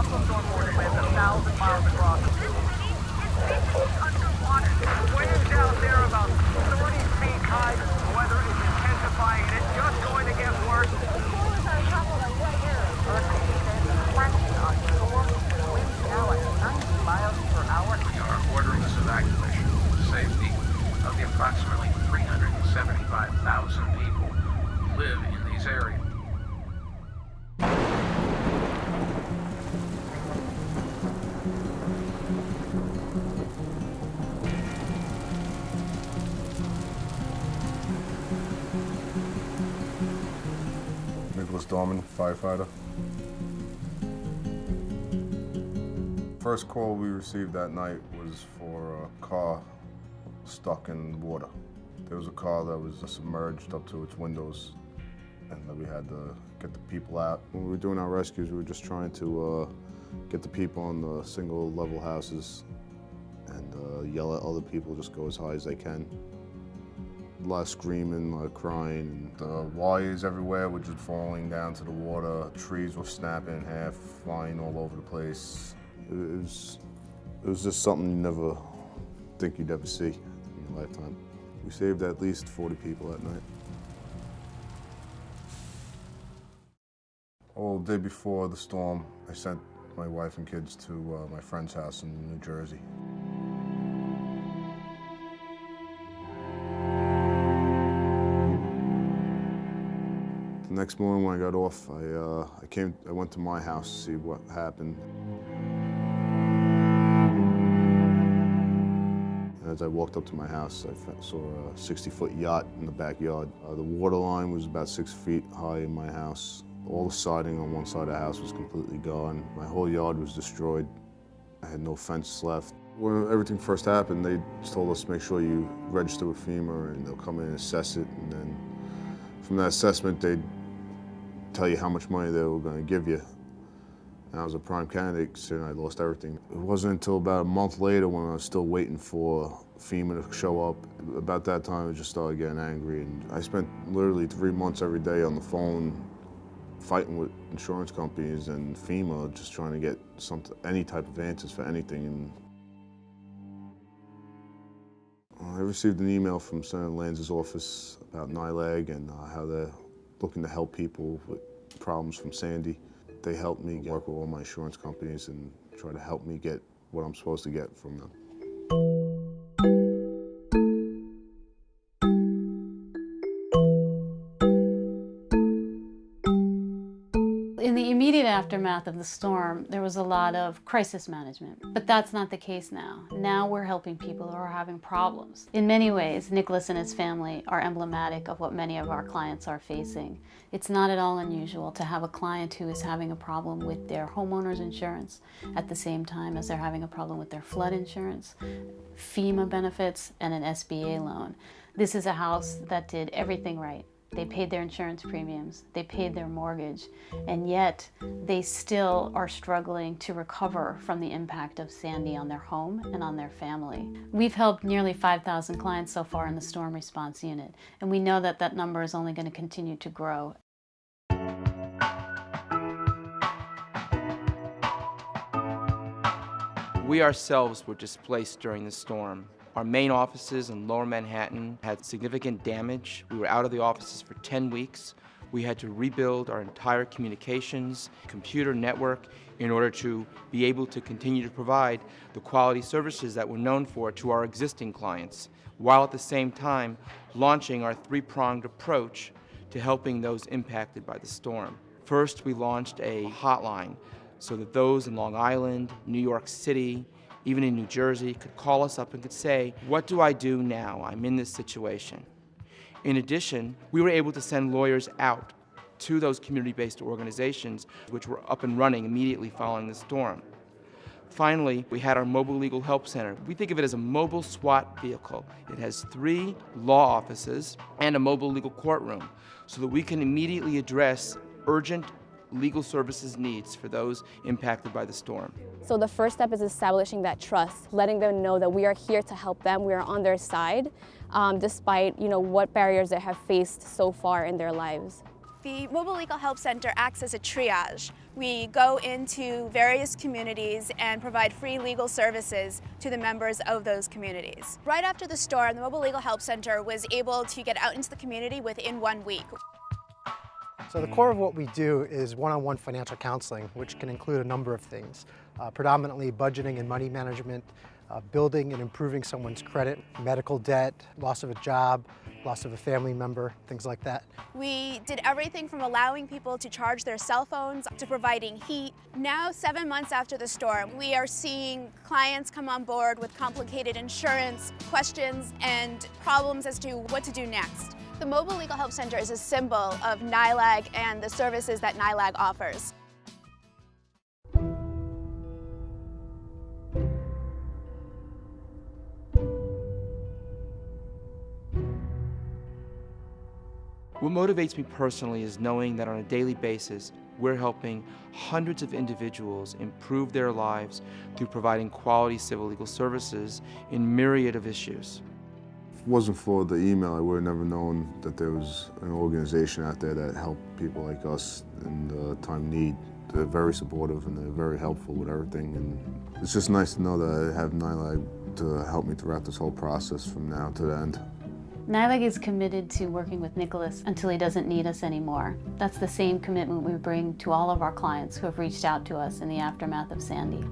tropical storm warning winds 1,000 miles across. This city is basically underwater. Winds out there about 30 feet high. The weather is intensifying and it's just going to get worse. The storm is on top of us right here. Hurricane Sandy crashing on shore. Winds now at 90 miles per hour. We are ordering this evacuation for the safety of the approximately 375,000 people who live in these areas. Dorman, firefighter. First call we received that night was for a car stuck in water. There was a car that was submerged up to its windows and that we had to get the people out. When we were doing our rescues, we were just trying to get the people on the single level houses and yell at other people, just go as high as they can. A lot of screaming, a lot of crying. And the wires everywhere were just falling down to the water. Trees were snapping in half, flying all over the place. It was just something you never think you'd ever see in your lifetime. We saved at least 40 people that night. All the day before the storm, I sent my wife and kids to my friend's house in New Jersey. The next morning when I got off, I went to my house to see what happened. And as I walked up to my house, I saw a 60-foot yacht in the backyard. The water line was about 6 feet high in my house. All the siding on one side of the house was completely gone. My whole yard was destroyed. I had no fence left. When everything first happened, they just told us to make sure you register with FEMA and they'll come in and assess it. And then from that assessment, they'd tell you how much money they were going to give you. And I was a prime candidate considering I lost everything. It wasn't until about a month later when I was still waiting for FEMA to show up. About that time I just started getting angry, and I spent literally 3 months every day on the phone fighting with insurance companies and FEMA, just trying to get any type of answers for anything. And I received an email from Senator Lanz's office about NYLAG and how they're looking to help people with problems from Sandy. They helped me work with all my insurance companies and try to help me get what I'm supposed to get from them. In the immediate aftermath of the storm, there was a lot of crisis management, but that's not the case now. Now we're helping people who are having problems. In many ways, Nicholas and his family are emblematic of what many of our clients are facing. It's not at all unusual to have a client who is having a problem with their homeowner's insurance at the same time as they're having a problem with their flood insurance, FEMA benefits, and an SBA loan. This is a house that did everything right. They paid their insurance premiums, they paid their mortgage, and yet they still are struggling to recover from the impact of Sandy on their home and on their family. We've helped nearly 5,000 clients so far in the storm response unit, and we know that that number is only going to continue to grow. We ourselves were displaced during the storm. Our main offices in Lower Manhattan had significant damage. We were out of the offices for 10 weeks. We had to rebuild our entire communications, computer network in order to be able to continue to provide the quality services that we're known for to our existing clients, while at the same time launching our three-pronged approach to helping those impacted by the storm. First, we launched a hotline so that those in Long Island, New York City, even in New Jersey, could call us up and could say, what do I do now? I'm in this situation. In addition, we were able to send lawyers out to those community-based organizations which were up and running immediately following the storm. Finally, we had our Mobile Legal Help Center. We think of it as a mobile SWAT vehicle. It has 3 law offices and a mobile legal courtroom so that we can immediately address urgent legal services needs for those impacted by the storm. So the first step is establishing that trust, letting them know that we are here to help them, we are on their side, despite what barriers they have faced so far in their lives. The Mobile Legal Help Center acts as a triage. We go into various communities and provide free legal services to the members of those communities. Right after the storm, the Mobile Legal Help Center was able to get out into the community within 1 week. So the core of what we do is one-on-one financial counseling, which can include a number of things, predominantly budgeting and money management, building and improving someone's credit, medical debt, loss of a job, loss of a family member, things like that. We did everything from allowing people to charge their cell phones to providing heat. Now, 7 months after the storm, we are seeing clients come on board with complicated insurance questions and problems as to what to do next. The Mobile Legal Help Center is a symbol of NYLAG and the services that NYLAG offers. What motivates me personally is knowing that on a daily basis, we're helping hundreds of individuals improve their lives through providing quality civil legal services in myriad of issues. If it wasn't for the email, I would have never known that there was an organization out there that helped people like us in time of need. They're very supportive and they're very helpful with everything. And it's just nice to know that I have NYLAG to help me throughout this whole process from now to the end. NYLAG is committed to working with Nicholas until he doesn't need us anymore. That's the same commitment we bring to all of our clients who have reached out to us in the aftermath of Sandy.